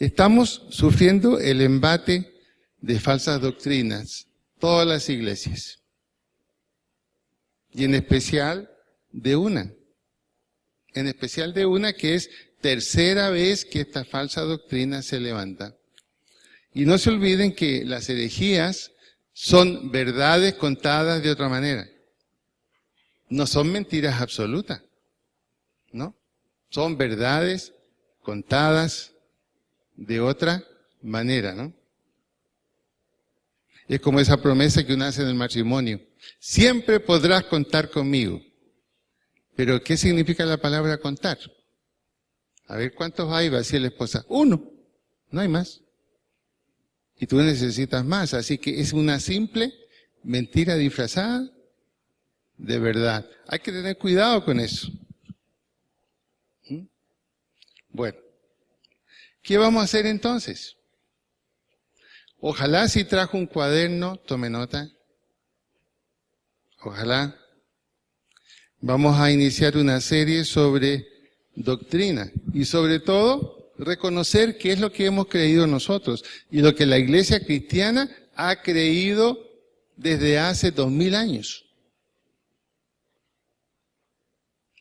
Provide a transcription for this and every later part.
Estamos sufriendo el embate de falsas doctrinas, todas las iglesias, y en especial de una que es tercera vez que esta falsa doctrina se levanta. Y no se olviden que las herejías son verdades contadas de otra manera. No son mentiras absolutas, ¿no? Son verdades contadas de otra manera, ¿no? Es como esa promesa que uno hace en el matrimonio. Siempre podrás contar conmigo. Pero, ¿qué significa la palabra contar? A ver, ¿cuántos hay? Va a decir la esposa. 1. No hay más. Y tú necesitas más. Así que es una simple mentira disfrazada de verdad. Hay que tener cuidado con eso. Bueno, ¿qué vamos a hacer entonces? Ojalá si trajo un cuaderno, tome nota. Ojalá. Vamos a iniciar una serie sobre doctrina y sobre todo reconocer qué es lo que hemos creído nosotros y lo que la Iglesia cristiana ha creído desde hace 2000 años.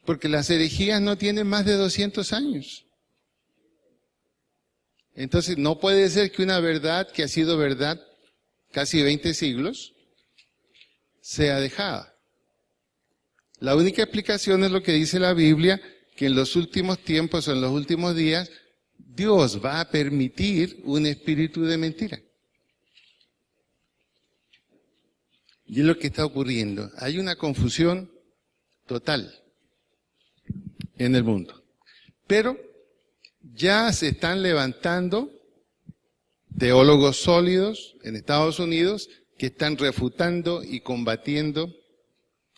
Porque las herejías no tienen más de 200 años. Entonces no puede ser que una verdad que ha sido verdad casi 20 siglos sea dejada. La única explicación es lo que dice la Biblia, que en los últimos tiempos o en los últimos días, Dios va a permitir un espíritu de mentira. Y es lo que está ocurriendo. Hay una confusión total en el mundo. Pero ya se están levantando teólogos sólidos en Estados Unidos que están refutando y combatiendo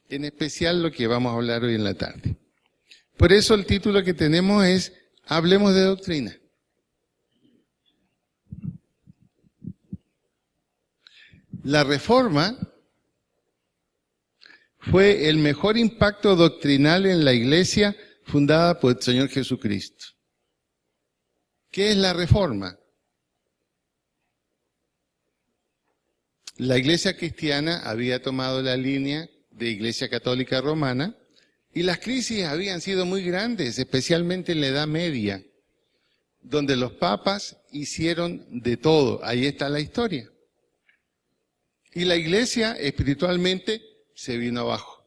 en especial lo que vamos a hablar hoy en la tarde. Por eso el título que tenemos es Hablemos de doctrina. La Reforma fue el mejor impacto doctrinal en la Iglesia fundada por el Señor Jesucristo. ¿Qué es la Reforma? La Iglesia cristiana había tomado la línea de Iglesia Católica Romana, y las crisis habían sido muy grandes, especialmente en la Edad Media, donde los papas hicieron de todo. Ahí está la historia. Y la Iglesia espiritualmente se vino abajo.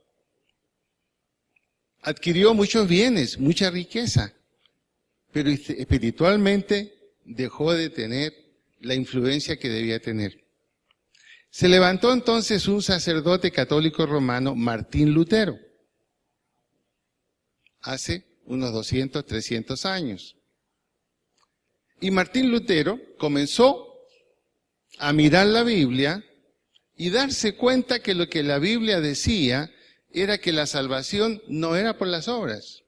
Adquirió muchos bienes, mucha riqueza, pero espiritualmente dejó de tener la influencia que debía tener. Se levantó entonces un sacerdote católico romano, Martín Lutero, hace unos 200, 300 años. Y Martín Lutero comenzó a mirar la Biblia y darse cuenta que lo que la Biblia decía era que la salvación no era por las obras,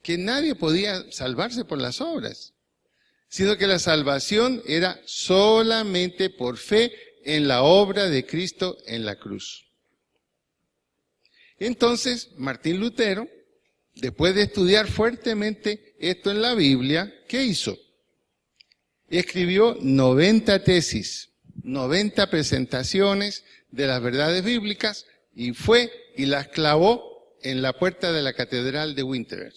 que nadie podía salvarse por las obras, sino que la salvación era solamente por fe en la obra de Cristo en la cruz. Entonces, Martín Lutero, después de estudiar fuertemente esto en la Biblia, ¿qué hizo? Escribió 90 tesis, 90 presentaciones de las verdades bíblicas y fue y las clavó en la puerta de la catedral de Wittenberg.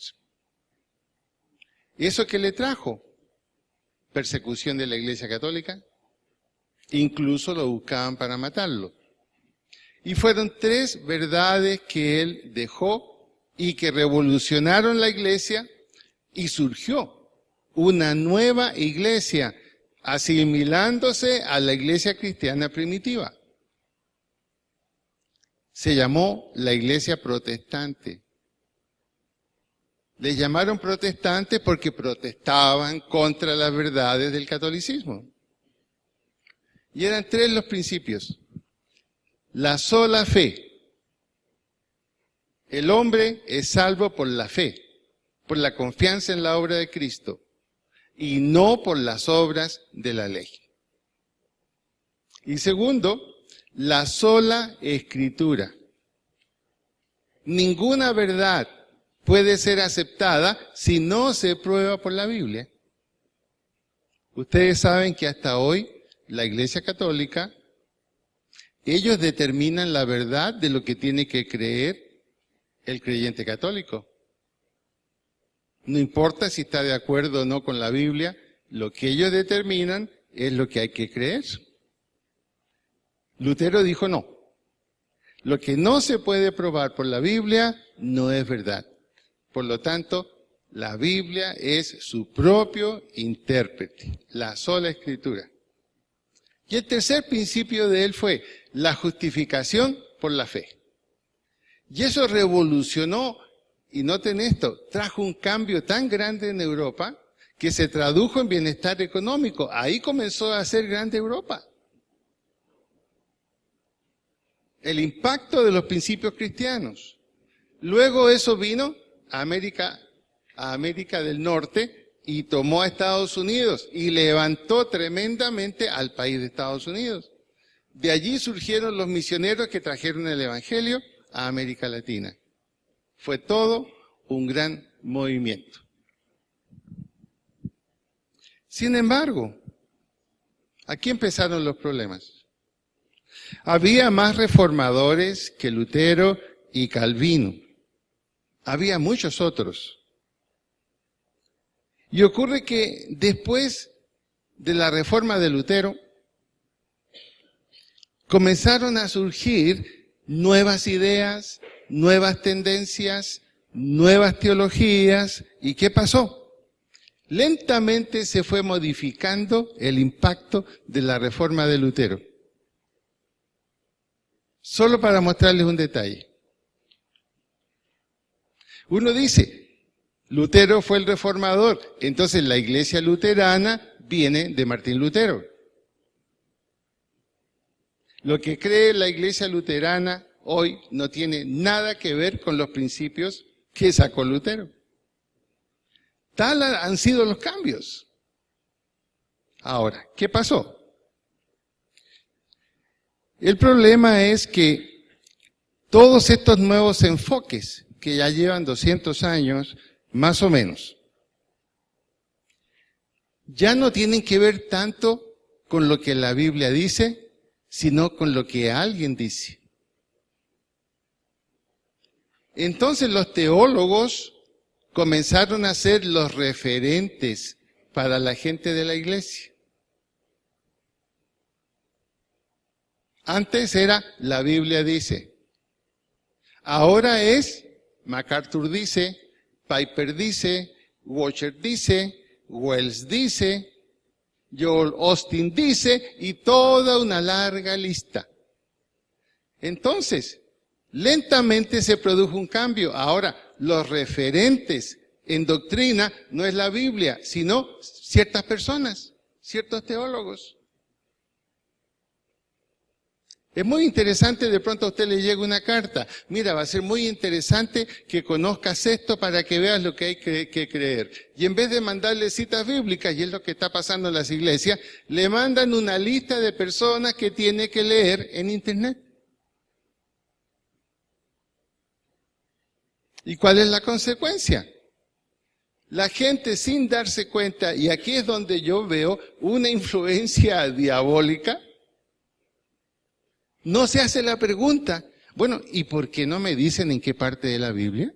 ¿Eso qué le trajo? Persecución de la Iglesia Católica. Incluso lo buscaban para matarlo. Y fueron 3 verdades que él dejó y que revolucionaron la iglesia y surgió una nueva iglesia asimilándose a la iglesia cristiana primitiva. Se llamó la iglesia protestante. Les llamaron protestantes porque protestaban contra las verdades del catolicismo. Y eran 3 los principios. La sola fe. El hombre es salvo por la fe, por la confianza en la obra de Cristo, y no por las obras de la ley. Y segundo, la sola Escritura. Ninguna verdad puede ser aceptada si no se prueba por la Biblia. Ustedes saben que hasta hoy la Iglesia Católica, ellos determinan la verdad de lo que tiene que creer el creyente católico. No importa si está de acuerdo o no con la Biblia, lo que ellos determinan es lo que hay que creer. Lutero dijo no. Lo que no se puede probar por la Biblia no es verdad. Por lo tanto, la Biblia es su propio intérprete, la sola Escritura. Y el tercer principio de él fue la justificación por la fe. Y eso revolucionó, y noten esto, trajo un cambio tan grande en Europa que se tradujo en bienestar económico. Ahí comenzó a ser grande Europa. El impacto de los principios cristianos. Luego eso vino a América del Norte y tomó a Estados Unidos y levantó tremendamente al país de Estados Unidos. De allí surgieron los misioneros que trajeron el Evangelio a América Latina. Fue todo un gran movimiento. Sin embargo, aquí empezaron los problemas. Había más reformadores que Lutero y Calvino. Había muchos otros. Y ocurre que después de la reforma de Lutero, comenzaron a surgir nuevas ideas, nuevas tendencias, nuevas teologías. ¿Y qué pasó? Lentamente se fue modificando el impacto de la reforma de Lutero. Solo para mostrarles un detalle. Uno dice, Lutero fue el reformador, entonces la iglesia luterana viene de Martín Lutero. Lo que cree la iglesia luterana hoy no tiene nada que ver con los principios que sacó Lutero. Tal han sido los cambios. Ahora, ¿qué pasó? El problema es que todos estos nuevos enfoques, que ya llevan 200 años, más o menos, ya no tienen que ver tanto con lo que la Biblia dice, sino con lo que alguien dice. Entonces los teólogos comenzaron a ser los referentes para la gente de la iglesia. Antes era la Biblia dice. Ahora es MacArthur dice, Piper dice, Washer dice, Wells dice, Joel Austin dice y toda una larga lista. Entonces, lentamente se produjo un cambio. Ahora, los referentes en doctrina no es la Biblia, sino ciertas personas, ciertos teólogos. Es muy interesante, de pronto a usted le llega una carta. Mira, va a ser muy interesante que conozcas esto para que veas lo que hay que creer. Y en vez de mandarle citas bíblicas, y es lo que está pasando en las iglesias, le mandan una lista de personas que tiene que leer en internet. ¿Y cuál es la consecuencia? La gente sin darse cuenta, y aquí es donde yo veo una influencia diabólica, no se hace la pregunta, bueno, ¿y por qué no me dicen en qué parte de la Biblia?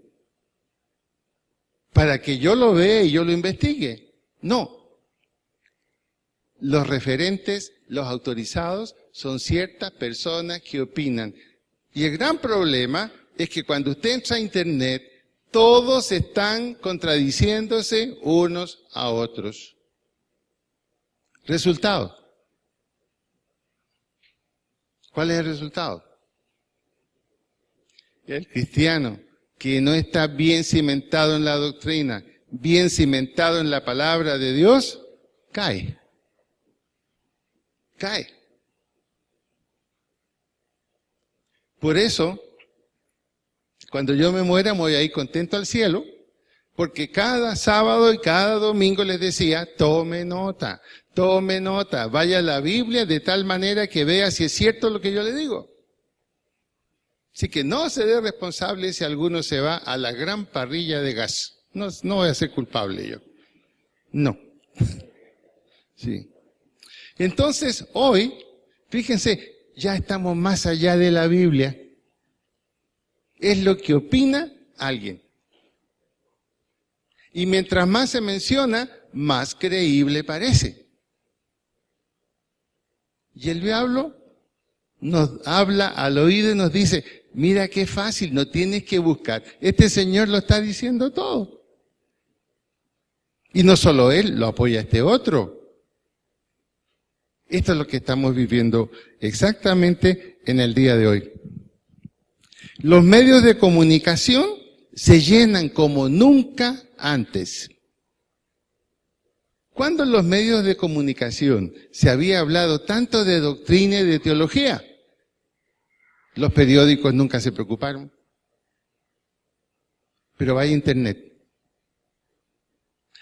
Para que yo lo vea y yo lo investigue. No. Los referentes, los autorizados, son ciertas personas que opinan. Y el gran problema es que cuando usted entra a internet, todos están contradiciéndose unos a otros. Resultado. ¿Cuál es el resultado? El cristiano que no está bien cimentado en la doctrina, bien cimentado en la palabra de Dios, cae. Cae. Por eso, cuando yo me muera, me voy a ir contento al cielo, porque cada sábado y cada domingo les decía, tome nota, vaya a la Biblia de tal manera que vea si es cierto lo que yo le digo. Así que no se dé responsable si alguno se va a la gran parrilla de gas. No voy a ser culpable yo. No. Sí. Entonces, hoy, fíjense, ya estamos más allá de la Biblia. Es lo que opina alguien. Y mientras más se menciona, más creíble parece. Y el diablo nos habla al oído y nos dice, mira qué fácil, no tienes que buscar. Este señor lo está diciendo todo. Y no solo él, lo apoya este otro. Esto es lo que estamos viviendo exactamente en el día de hoy. Los medios de comunicación se llenan como nunca antes. ¿Cuándo en los medios de comunicación se había hablado tanto de doctrina y de teología? Los periódicos nunca se preocuparon. Pero vaya Internet.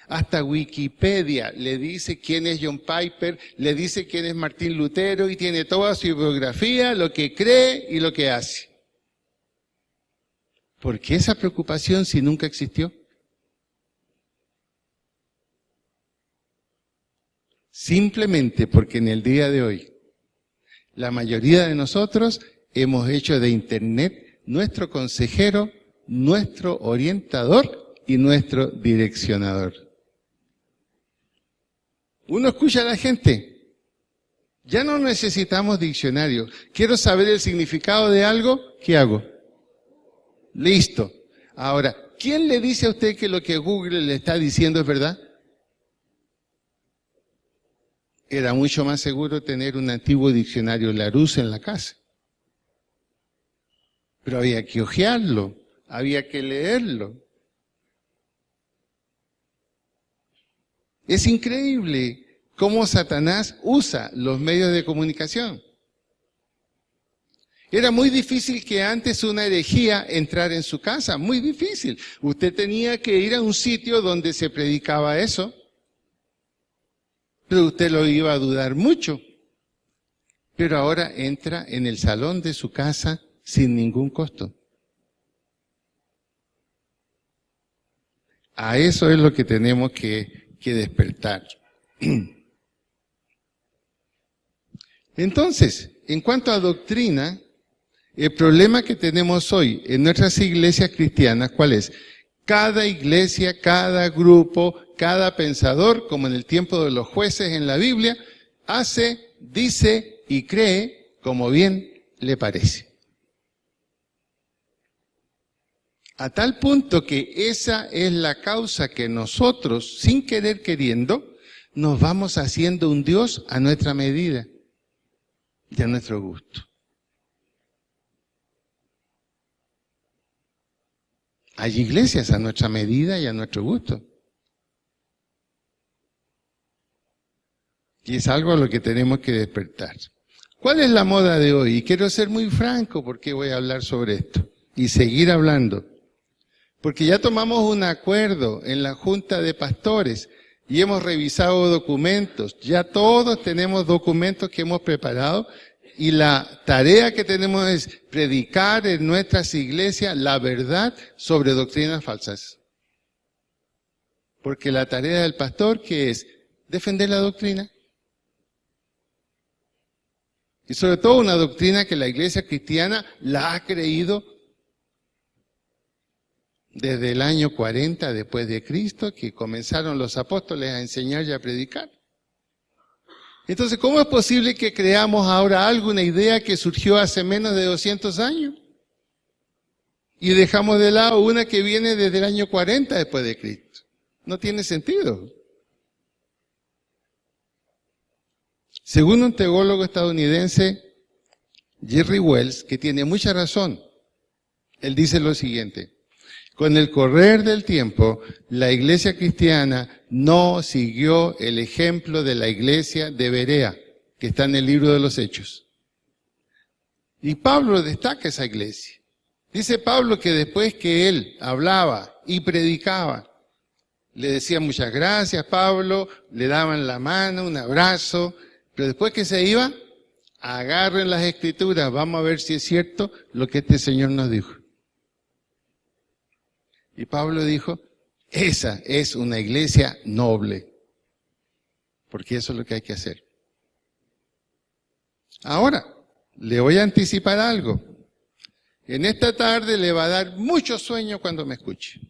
Hasta Wikipedia le dice quién es John Piper, le dice quién es Martín Lutero y tiene toda su biografía, lo que cree y lo que hace. ¿Por qué esa preocupación si nunca existió? Simplemente porque en el día de hoy la mayoría de nosotros hemos hecho de Internet nuestro consejero, nuestro orientador y nuestro direccionador. Uno escucha a la gente, ya no necesitamos diccionario. Quiero saber el significado de algo, ¿qué hago? Listo. Ahora, ¿quién le dice a usted que lo que Google le está diciendo es verdad? Era mucho más seguro tener un antiguo diccionario Larousse en la casa. Pero había que hojearlo, había que leerlo. Es increíble cómo Satanás usa los medios de comunicación. Era muy difícil que antes una herejía entrara en su casa, muy difícil. Usted tenía que ir a un sitio donde se predicaba eso, pero usted lo iba a dudar mucho. Pero ahora entra en el salón de su casa sin ningún costo. A eso es lo que tenemos que despertar. Entonces, en cuanto a doctrina, el problema que tenemos hoy en nuestras iglesias cristianas, ¿cuál es? Cada iglesia, cada grupo, cada pensador, como en el tiempo de los jueces en la Biblia, hace, dice y cree como bien le parece. A tal punto que esa es la causa que nosotros, sin querer queriendo, nos vamos haciendo un Dios a nuestra medida y a nuestro gusto. Hay iglesias a nuestra medida y a nuestro gusto. Y es algo a lo que tenemos que despertar. ¿Cuál es la moda de hoy? Y quiero ser muy franco porque voy a hablar sobre esto y seguir hablando. Porque ya tomamos un acuerdo en la Junta de Pastores y hemos revisado documentos. Ya todos tenemos documentos que hemos preparado y la tarea que tenemos es predicar en nuestras iglesias la verdad sobre doctrinas falsas. Porque la tarea del pastor, ¿qué es? Defender la doctrina. Y sobre todo una doctrina que la iglesia cristiana la ha creído desde el año 40 después de Cristo, que comenzaron los apóstoles a enseñar y a predicar. Entonces, ¿cómo es posible que creamos ahora algo, una idea que surgió hace menos de 200 años? Y dejamos de lado una que viene desde el año 40 después de Cristo. No tiene sentido. Según un teólogo estadounidense, Jerry Wells, que tiene mucha razón, él dice lo siguiente: con el correr del tiempo, la iglesia cristiana no siguió el ejemplo de la iglesia de Berea, que está en el libro de los Hechos. Y Pablo destaca esa iglesia. Dice Pablo que después que él hablaba y predicaba, le decían muchas gracias, Pablo, le daban la mano, un abrazo, pero después que se iba, agarren las escrituras, vamos a ver si es cierto lo que este Señor nos dijo. Y Pablo dijo, esa es una iglesia noble. porque eso es lo que hay que hacer. Ahora, le voy a anticipar algo. En esta tarde le va a dar mucho sueño cuando me escuche.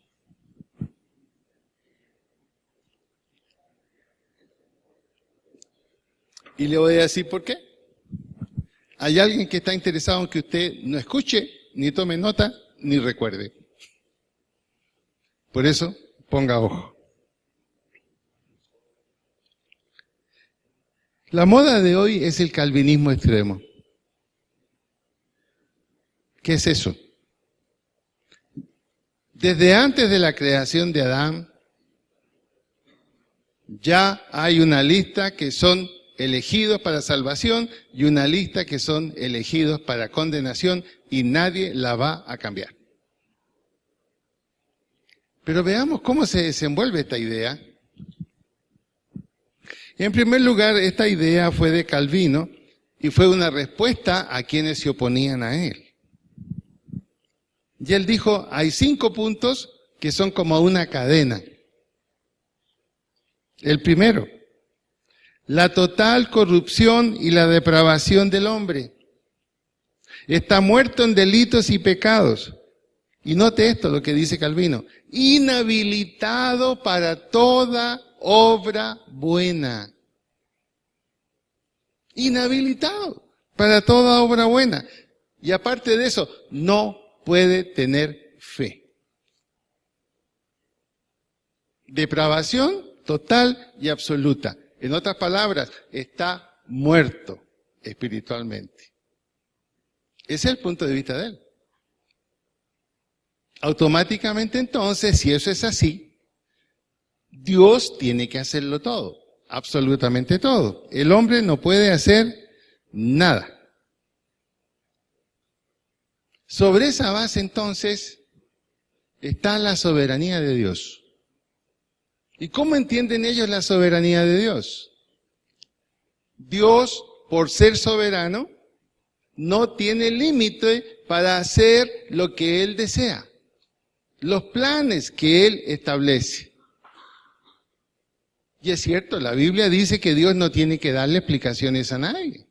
Y le voy a decir por qué. Hay alguien que está interesado en que usted no escuche, ni tome nota, ni recuerde. Por eso, ponga ojo. La moda de hoy es el calvinismo extremo. ¿Qué es eso? Desde antes de la creación de Adán, ya hay una lista que son elegidos para salvación y una lista que son elegidos para condenación y nadie la va a cambiar. Pero veamos cómo se desenvuelve esta idea. En primer lugar, esta idea fue de Calvino y fue una respuesta a quienes se oponían a él. Y él dijo, hay 5 puntos que son como una cadena. El primero, la total corrupción y la depravación del hombre. Está muerto en delitos y pecados. Y note esto, lo que dice Calvino, inhabilitado para toda obra buena. Inhabilitado para toda obra buena. Y aparte de eso, no puede tener fe. Depravación total y absoluta. En otras palabras, está muerto espiritualmente. Ese es el punto de vista de él. Automáticamente entonces, si eso es así, Dios tiene que hacerlo todo, absolutamente todo. El hombre no puede hacer nada. Sobre esa base entonces está la soberanía de Dios. ¿Y cómo entienden ellos la soberanía de Dios? Dios, por ser soberano, no tiene límite para hacer lo que Él desea, los planes que Él establece. Y es cierto, la Biblia dice que Dios no tiene que darle explicaciones a nadie.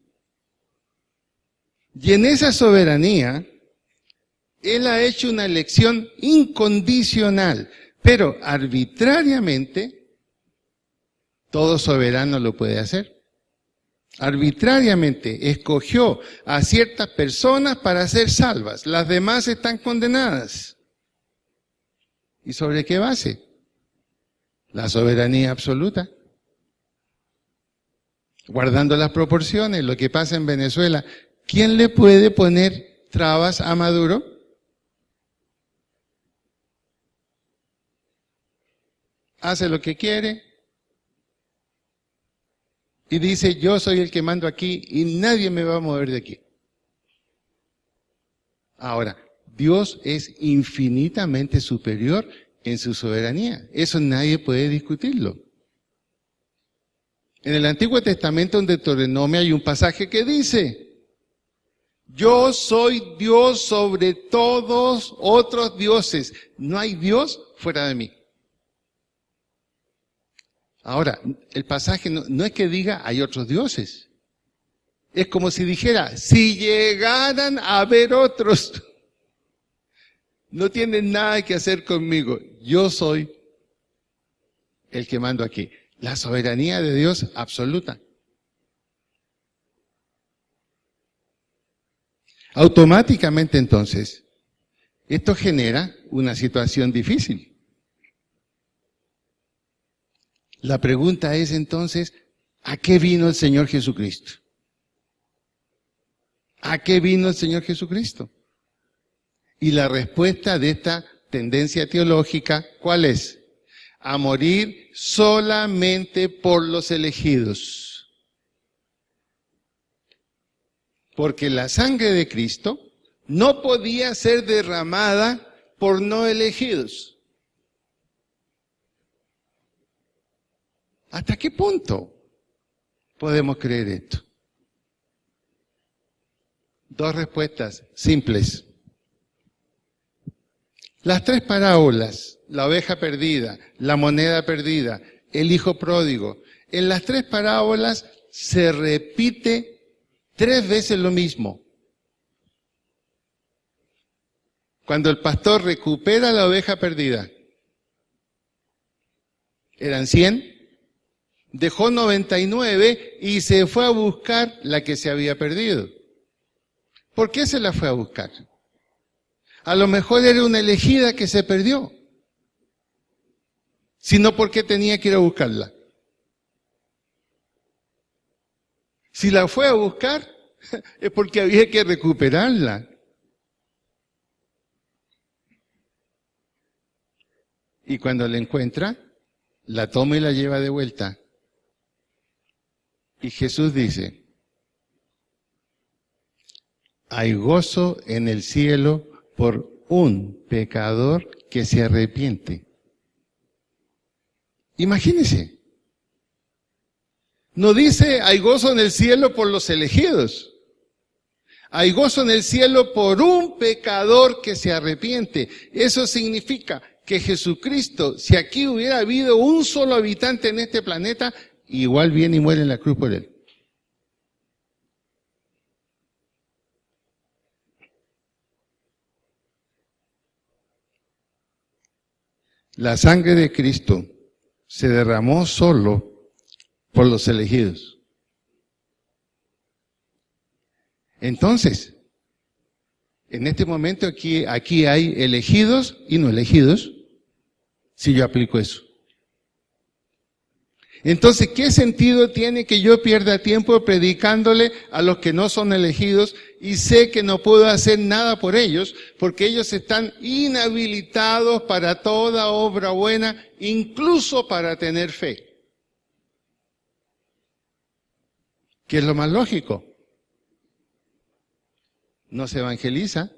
Y en esa soberanía, Él ha hecho una elección incondicional, pero arbitrariamente, todo soberano lo puede hacer. Arbitrariamente escogió a ciertas personas para ser salvas, las demás están condenadas. ¿Y sobre qué base? La soberanía absoluta. Guardando las proporciones, lo que pasa en Venezuela, ¿quién le puede poner trabas a Maduro? Hace lo que quiere y dice, yo soy el que mando aquí y nadie me va a mover de aquí. Ahora, Dios es infinitamente superior en su soberanía. Eso nadie puede discutirlo. En el Antiguo Testamento, en Deuteronomio, hay un pasaje que dice, yo soy Dios sobre todos otros dioses. No hay Dios fuera de mí. Ahora, el pasaje no es que diga hay otros dioses. Es como si dijera, si llegaran a haber otros, no tienen nada que hacer conmigo. Yo soy el que mando aquí. La soberanía de Dios absoluta. Automáticamente entonces, esto genera una situación difícil. La pregunta es entonces, ¿a qué vino el Señor Jesucristo? ¿A qué vino el Señor Jesucristo? Y la respuesta de esta tendencia teológica, ¿cuál es? A morir solamente por los elegidos. Porque la sangre de Cristo no podía ser derramada por no elegidos. ¿Hasta qué punto podemos creer esto? 2 respuestas simples. Las 3 parábolas, la oveja perdida, la moneda perdida, el hijo pródigo, En las 3 parábolas se repite 3 veces lo mismo. Cuando el pastor recupera la oveja perdida, eran 100, dejó 99 y se fue a buscar la que se había perdido. ¿Por qué se la fue a buscar? A lo mejor era una elegida que se perdió, sino porque tenía que ir a buscarla. Si la fue a buscar, es porque había que recuperarla. Y cuando la encuentra, la toma y la lleva de vuelta. Y Jesús dice, hay gozo en el cielo por un pecador que se arrepiente. Imagínense. No dice hay gozo en el cielo por los elegidos. Hay gozo en el cielo por un pecador que se arrepiente. Eso significa que Jesucristo, si aquí hubiera habido un solo habitante en este planeta, igual viene y muere en la cruz por él. La sangre de Cristo se derramó solo por los elegidos. Entonces, en este momento aquí hay elegidos y no elegidos, si yo aplico eso. Entonces, ¿qué sentido tiene que yo pierda tiempo predicándole a los que no son elegidos y sé que no puedo hacer nada por ellos porque ellos están inhabilitados para toda obra buena, incluso para tener fe? ¿Qué es lo más lógico? No se evangeliza.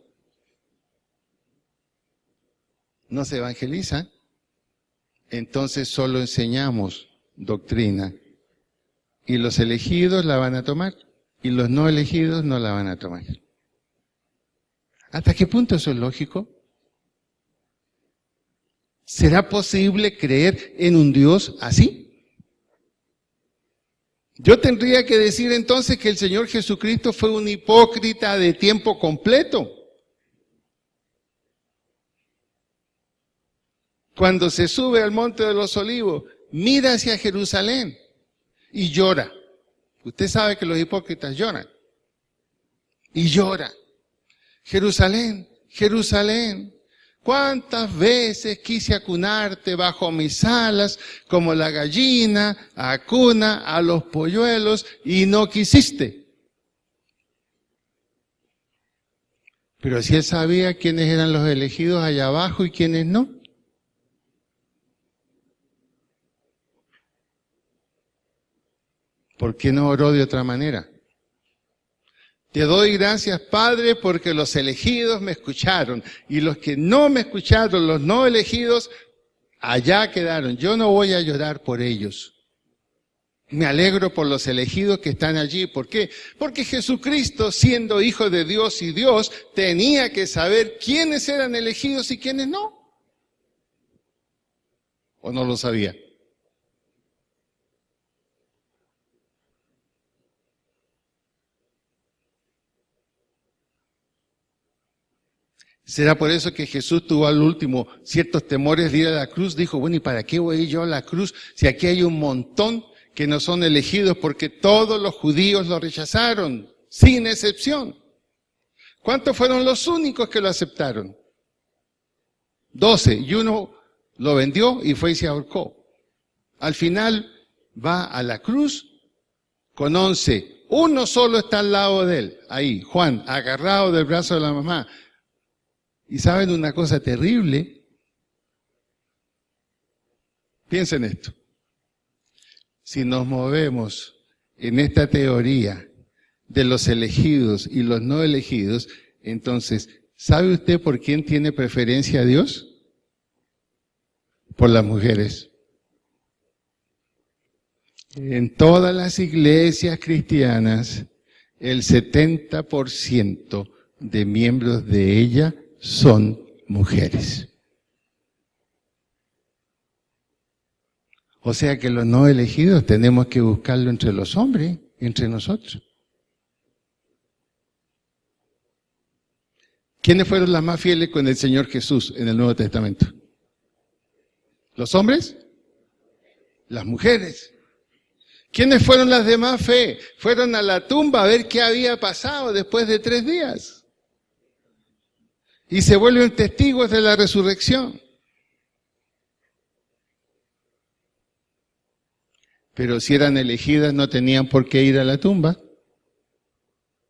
No se evangeliza. Entonces solo enseñamos doctrina. Y los elegidos la van a tomar. Y los no elegidos no la van a tomar. ¿Hasta qué punto eso es lógico? ¿Será posible creer en un Dios así? Yo tendría que decir entonces que el Señor Jesucristo fue un hipócrita de tiempo completo. Cuando se sube al Monte de los Olivos, mira hacia Jerusalén y llora. Usted sabe que los hipócritas lloran. Y llora. Jerusalén, Jerusalén, ¿cuántas veces quise acunarte bajo mis alas, como la gallina acuna a los polluelos, y no quisiste? Pero si él sabía quiénes eran los elegidos allá abajo y quiénes no. ¿Por qué no oró de otra manera? Te doy gracias, Padre, porque los elegidos me escucharon y los que no me escucharon, los no elegidos, allá quedaron. Yo no voy a llorar por ellos. Me alegro por los elegidos que están allí. ¿Por qué? Porque Jesucristo, siendo Hijo de Dios y Dios, tenía que saber quiénes eran elegidos y quiénes no. ¿O no lo sabía? ¿Será por eso que Jesús tuvo al último ciertos temores de ir a la cruz? Dijo, bueno, ¿y para qué voy a ir yo a la cruz si aquí hay un montón que no son elegidos? Porque todos los judíos lo rechazaron, sin excepción. ¿Cuántos fueron los únicos que lo aceptaron? 12, y uno lo vendió y fue y se ahorcó. Al final va a la cruz con 11. Uno solo está al lado de él, ahí, Juan, agarrado del brazo de la mamá. Y saben una cosa terrible, piensen esto, si nos movemos en esta teoría de los elegidos y los no elegidos, entonces, ¿sabe usted por quién tiene preferencia a Dios? Por las mujeres. En todas las iglesias cristianas, el 70% de miembros de ella son mujeres. O sea que los no elegidos tenemos que buscarlo entre los hombres, entre nosotros. ¿Quiénes fueron las más fieles con el Señor Jesús en el Nuevo Testamento? ¿Los hombres? Las mujeres. ¿Quiénes fueron las de más fe? Fueron a la tumba a ver qué había pasado después de 3 días. Y se vuelven testigos de la resurrección. Pero si eran elegidas no tenían por qué ir a la tumba.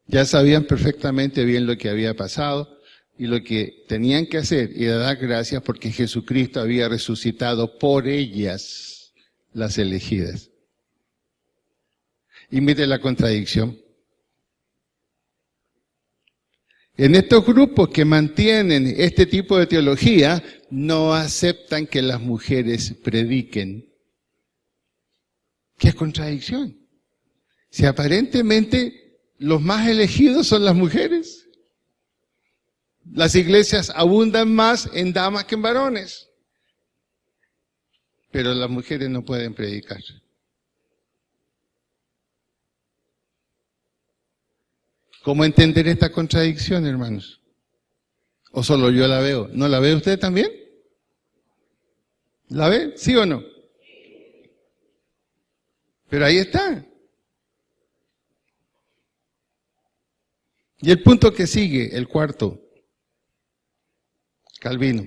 Ya sabían perfectamente bien lo que había pasado y lo que tenían que hacer era dar gracias porque Jesucristo había resucitado por ellas, las elegidas. Y mire la contradicción. En estos grupos que mantienen este tipo de teología, no aceptan que las mujeres prediquen. ¿Qué contradicción? Si aparentemente los más elegidos son las mujeres. Las iglesias abundan más en damas que en varones. Pero las mujeres no pueden predicar. ¿Cómo entender esta contradicción, hermanos? ¿O solo yo la veo? ¿No la ve usted también? ¿La ve? ¿Sí o no? Pero ahí está. Y el punto que sigue, el cuarto, Calvino.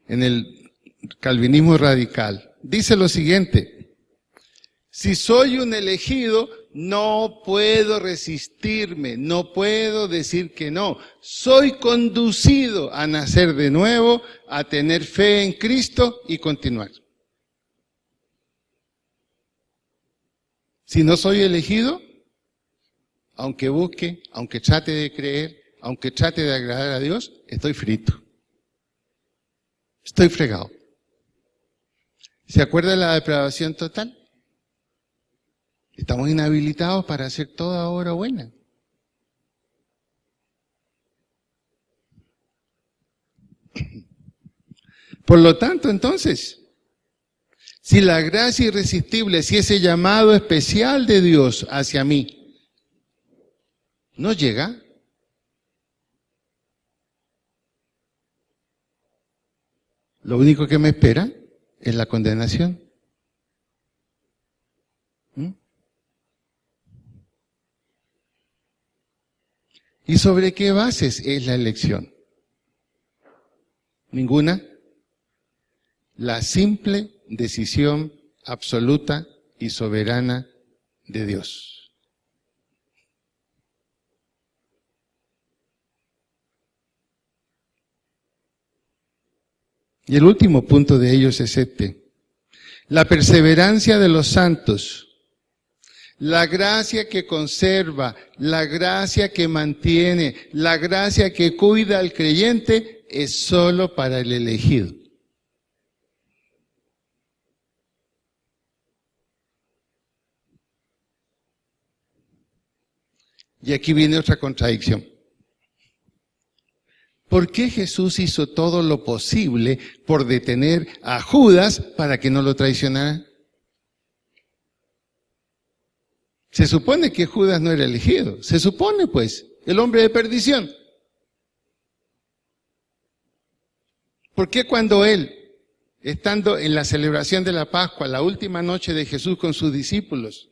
En el calvinismo radical, dice lo siguiente: si soy un elegido, no puedo resistirme, no puedo decir que no. Soy conducido a nacer de nuevo, a tener fe en Cristo y continuar. Si no soy elegido, aunque busque, aunque trate de creer, aunque trate de agradar a Dios, estoy frito. Estoy fregado. ¿Se acuerda de la depravación total? Estamos inhabilitados para hacer toda obra buena. Por lo tanto, entonces, si la gracia irresistible, si ese llamado especial de Dios hacia mí no llega, lo único que me espera es la condenación. ¿Y sobre qué bases es la elección? Ninguna. La simple decisión absoluta y soberana de Dios. Y el último punto de ellos es este: la perseverancia de los santos. La gracia que conserva, la gracia que mantiene, la gracia que cuida al creyente es solo para el elegido. Y aquí viene otra contradicción. ¿Por qué Jesús hizo todo lo posible por detener a Judas para que no lo traicionara? Se supone que Judas no era elegido. Se supone, pues, el hombre de perdición. ¿Por qué cuando él, estando en la celebración de la Pascua, la última noche de Jesús con sus discípulos,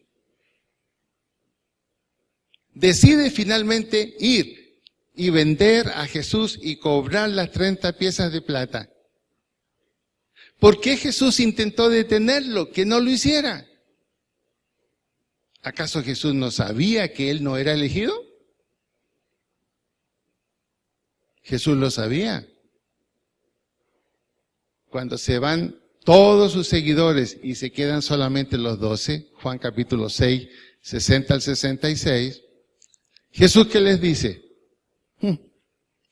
decide finalmente ir y vender a Jesús y cobrar las 30 piezas de plata? ¿Por qué Jesús intentó detenerlo, que no lo hiciera? ¿Acaso Jesús no sabía que él no era elegido? Jesús lo sabía. Cuando se van todos sus seguidores y se quedan solamente los 12, Juan capítulo 6, 60 al 66, Jesús, ¿qué les dice?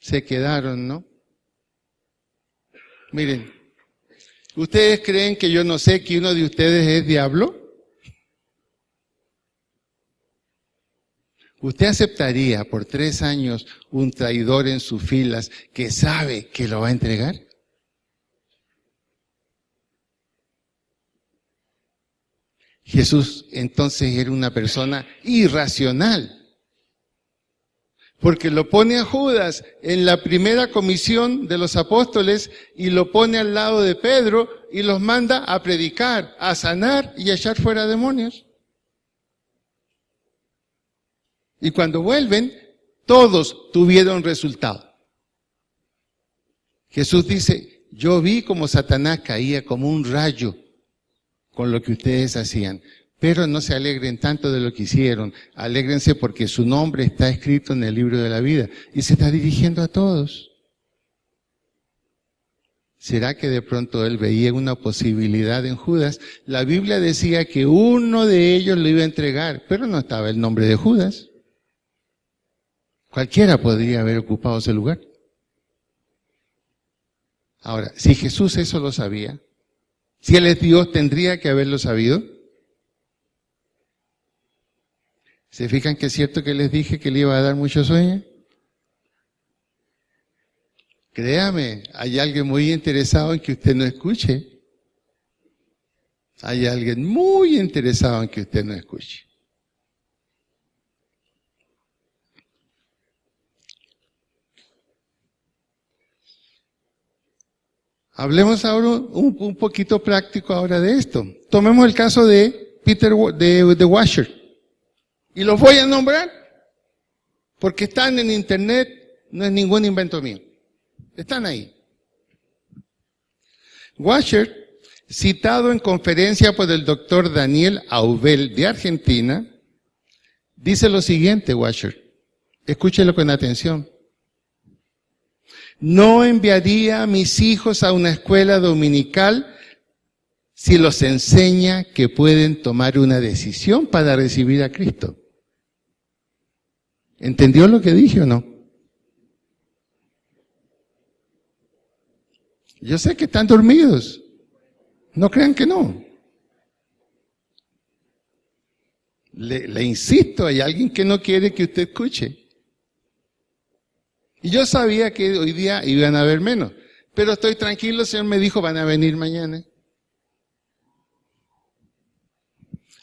Se quedaron, ¿no? Miren, ¿ustedes creen que yo no sé que uno de ustedes es diablo? ¿Usted aceptaría por 3 años un traidor en sus filas que sabe que lo va a entregar? Jesús entonces era una persona irracional. Porque lo pone a Judas en la primera comisión de los apóstoles y lo pone al lado de Pedro y los manda a predicar, a sanar y a echar fuera demonios. Y cuando vuelven, todos tuvieron resultado. Jesús dice, yo vi como Satanás caía como un rayo con lo que ustedes hacían. Pero no se alegren tanto de lo que hicieron. Alégrense porque su nombre está escrito en el libro de la vida. Y se está dirigiendo a todos. ¿Será que de pronto él veía una posibilidad en Judas? La Biblia decía que uno de ellos lo iba a entregar, pero no estaba el nombre de Judas. Cualquiera podría haber ocupado ese lugar. Ahora, si Jesús eso lo sabía, si Él es Dios, tendría que haberlo sabido. ¿Se fijan que es cierto que les dije que le iba a dar mucho sueño? Créame, hay alguien muy interesado en que usted no escuche. Hay alguien muy interesado en que usted no escuche. Hablemos ahora un poquito práctico ahora de esto. Tomemos el caso de Peter de Washer. Y los voy a nombrar porque están en internet, no es ningún invento mío. Están ahí. Washer, citado en conferencia por el doctor Daniel Aubel de Argentina, dice lo siguiente, Washer. Escúchelo con atención. No enviaría a mis hijos a una escuela dominical si los enseña que pueden tomar una decisión para recibir a Cristo. ¿Entendió lo que dije o no? Yo sé que están dormidos. No crean que no. Le insisto, hay alguien que no quiere que usted escuche. Y yo sabía que hoy día iban a haber menos. Pero estoy tranquilo, el Señor me dijo, van a venir mañana.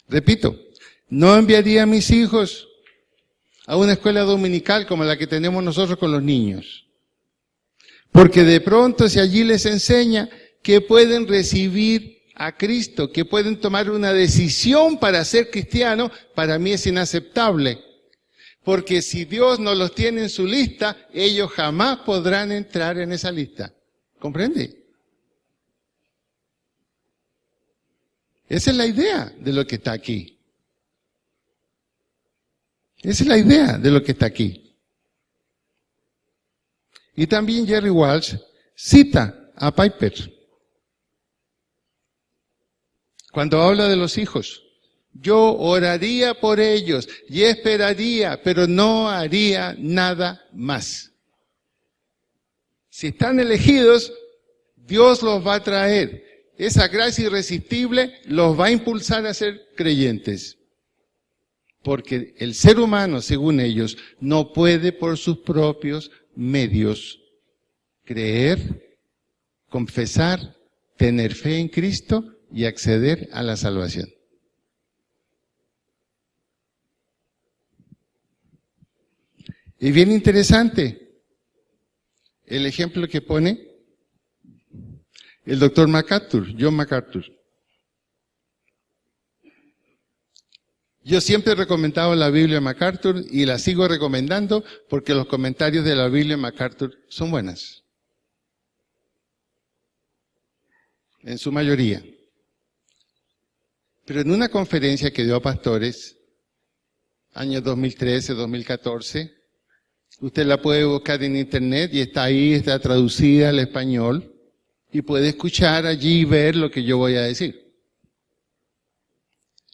Repito, no enviaría a mis hijos a una escuela dominical como la que tenemos nosotros con los niños. Porque de pronto si allí les enseña que pueden recibir a Cristo, que pueden tomar una decisión para ser cristiano, para mí es inaceptable. Porque si Dios no los tiene en su lista, ellos jamás podrán entrar en esa lista. ¿Comprende? Esa es la idea de lo que está aquí. Esa es la idea de lo que está aquí. Y también Jerry Walsh cita a Piper cuando habla de los hijos. Yo oraría por ellos y esperaría, pero no haría nada más. Si están elegidos, Dios los va a traer. Esa gracia irresistible los va a impulsar a ser creyentes. Porque el ser humano, según ellos, no puede por sus propios medios creer, confesar, tener fe en Cristo y acceder a la salvación. Y bien interesante el ejemplo que pone el doctor MacArthur, John MacArthur. Yo siempre he recomendado la Biblia de MacArthur y la sigo recomendando porque los comentarios de la Biblia de MacArthur son buenas. En su mayoría. Pero en una conferencia que dio a pastores, años 2013, 2014, usted la puede buscar en internet y está ahí, está traducida al español y puede escuchar allí y ver lo que yo voy a decir.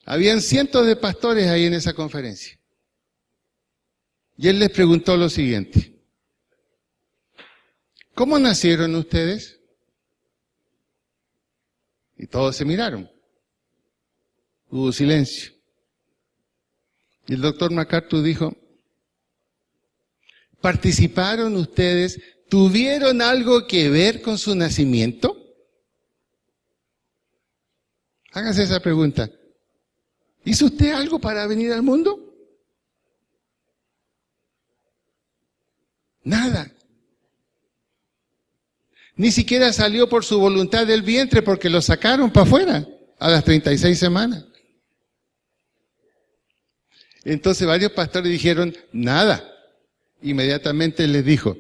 Habían cientos de pastores ahí en esa conferencia. Y él les preguntó lo siguiente. ¿Cómo nacieron ustedes? Y todos se miraron. Hubo silencio. Y el doctor MacArthur dijo, ¿participaron ustedes? ¿Tuvieron algo que ver con su nacimiento? Hágase esa pregunta. ¿Hizo usted algo para venir al mundo? Nada. Ni siquiera salió por su voluntad del vientre porque lo sacaron para afuera a las 36 semanas. Entonces varios pastores dijeron, nada. Inmediatamente les dijo,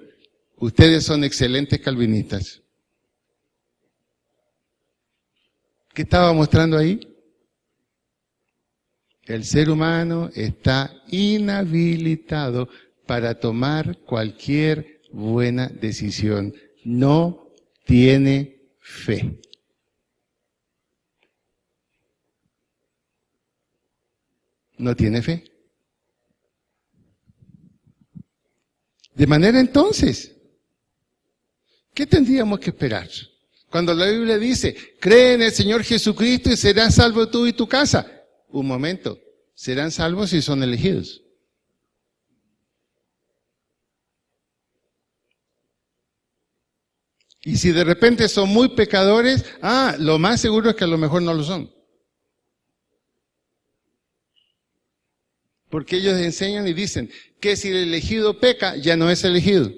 ustedes son excelentes calvinistas. ¿Qué estaba mostrando ahí? El ser humano está inhabilitado para tomar cualquier buena decisión. No tiene fe. No tiene fe. De manera entonces, ¿qué tendríamos que esperar? Cuando la Biblia dice, cree en el Señor Jesucristo y serás salvo tú y tu casa. Un momento, serán salvos si son elegidos. Y si de repente son muy pecadores, lo más seguro es que a lo mejor no lo son. Porque ellos enseñan y dicen que si el elegido peca, ya no es elegido.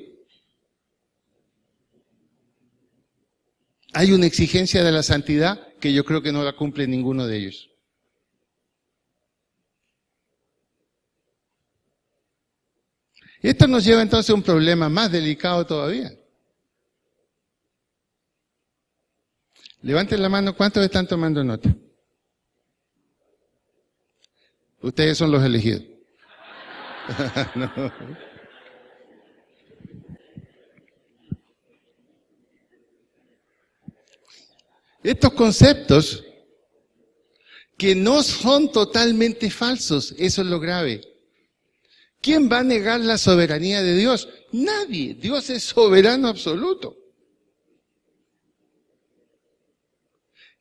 Hay una exigencia de la santidad que yo creo que no la cumple ninguno de ellos. Esto nos lleva entonces a un problema más delicado todavía. Levanten la mano, ¿cuántos están tomando nota? Ustedes son los elegidos. No. Estos conceptos que no son totalmente falsos, eso es lo grave. ¿Quién va a negar la soberanía de Dios? Nadie. Dios es soberano absoluto.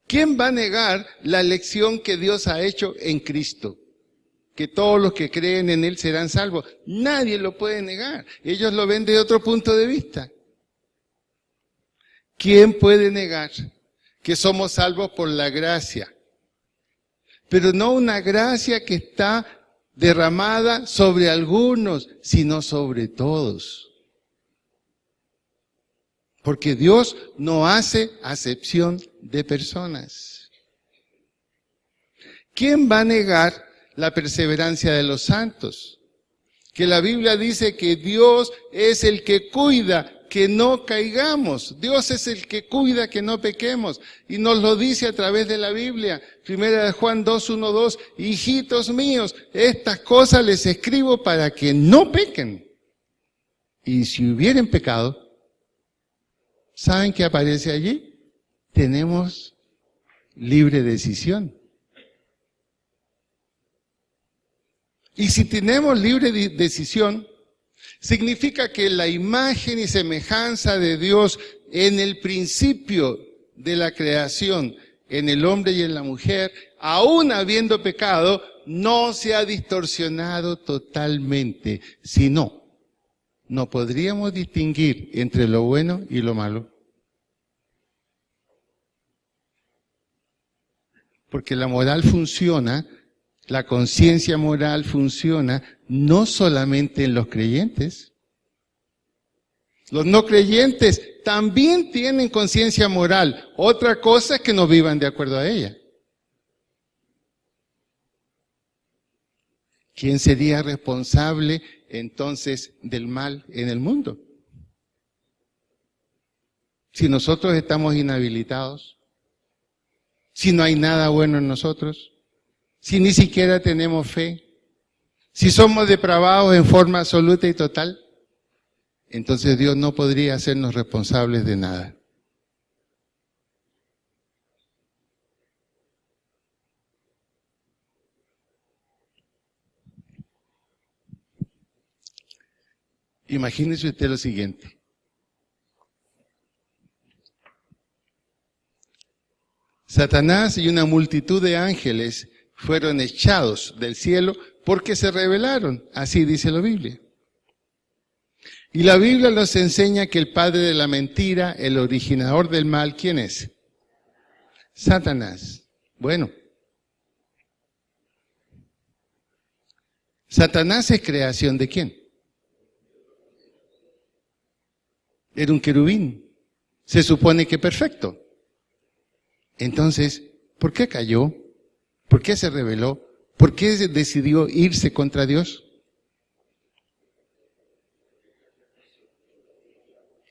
¿Quién va a negar la elección que Dios ha hecho en Cristo? Que todos los que creen en Él serán salvos. Nadie lo puede negar. Ellos lo ven de otro punto de vista. ¿Quién puede negar que somos salvos por la gracia? Pero no una gracia que está derramada sobre algunos, sino sobre todos. Porque Dios no hace acepción de personas. ¿Quién va a negar la perseverancia de los santos? Que la Biblia dice que Dios es el que cuida que no caigamos. Dios es el que cuida que no pequemos. Y nos lo dice a través de la Biblia. Primera de Juan 2:1-2. Hijitos míos, estas cosas les escribo para que no pequen. Y si hubieren pecado, ¿saben qué aparece allí? Tenemos libre decisión. Y si tenemos libre decisión, significa que la imagen y semejanza de Dios en el principio de la creación, en el hombre y en la mujer, aún habiendo pecado, no se ha distorsionado totalmente. Si no podríamos distinguir entre lo bueno y lo malo. Porque la moral funciona, la conciencia moral funciona no solamente en los creyentes. Los no creyentes también tienen conciencia moral. Otra cosa es que no vivan de acuerdo a ella. ¿Quién sería responsable entonces del mal en el mundo? Si nosotros estamos inhabilitados, si no hay nada bueno en nosotros, si ni siquiera tenemos fe, si somos depravados en forma absoluta y total, entonces Dios no podría hacernos responsables de nada. Imagínese usted lo siguiente. Satanás y una multitud de ángeles fueron echados del cielo porque se rebelaron, así dice la Biblia. Y la Biblia nos enseña que el padre de la mentira, el originador del mal, ¿quién es? Satanás. Bueno, ¿Satanás es creación de quién? Era un querubín. Se supone que perfecto. Entonces, ¿por qué cayó? ¿Por qué se rebeló? ¿Por qué decidió irse contra Dios?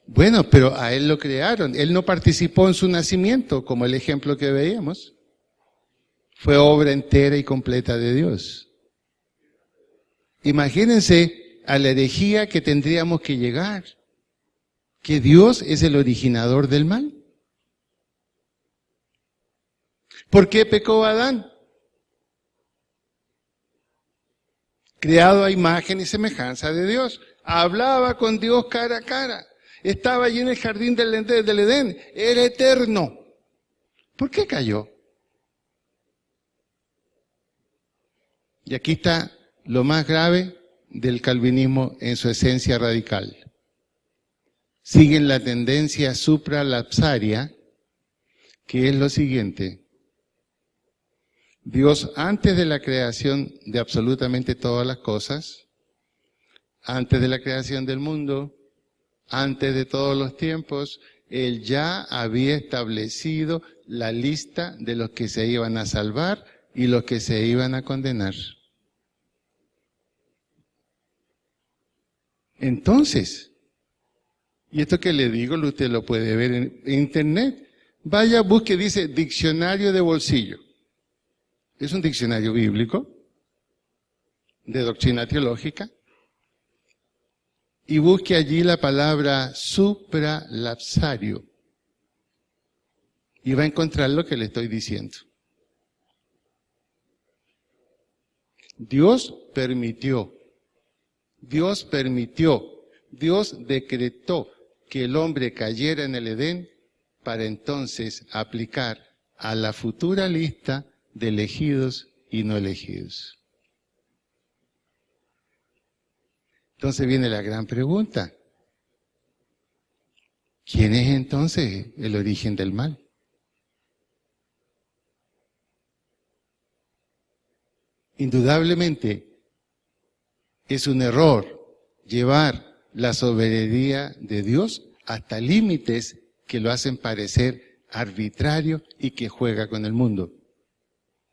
Bueno, pero a él lo crearon. Él no participó en su nacimiento, como el ejemplo que veíamos. Fue obra entera y completa de Dios. Imagínense a la herejía que tendríamos que llegar. Que Dios es el originador del mal. ¿Por qué pecó Adán? Creado a imagen y semejanza de Dios. Hablaba con Dios cara a cara. Estaba allí en el jardín del Edén. Era eterno. ¿Por qué cayó? Y aquí está lo más grave del calvinismo en su esencia radical. Siguen la tendencia supralapsaria, que es lo siguiente. Dios, antes de la creación de absolutamente todas las cosas, antes de la creación del mundo, antes de todos los tiempos, Él ya había establecido la lista de los que se iban a salvar y los que se iban a condenar. Entonces, y esto que le digo, usted lo puede ver en internet. Vaya, busque, dice, diccionario de bolsillo. Es un diccionario bíblico, de doctrina teológica. Y busque allí la palabra supralapsario. Y va a encontrar lo que le estoy diciendo. Dios permitió, Dios decretó que el hombre cayera en el Edén para entonces aplicar a la futura lista de elegidos y no elegidos. Entonces viene la gran pregunta. ¿Quién es entonces el origen del mal? Indudablemente es un error llevar la soberanía de Dios hasta límites que lo hacen parecer arbitrario y que juega con el mundo.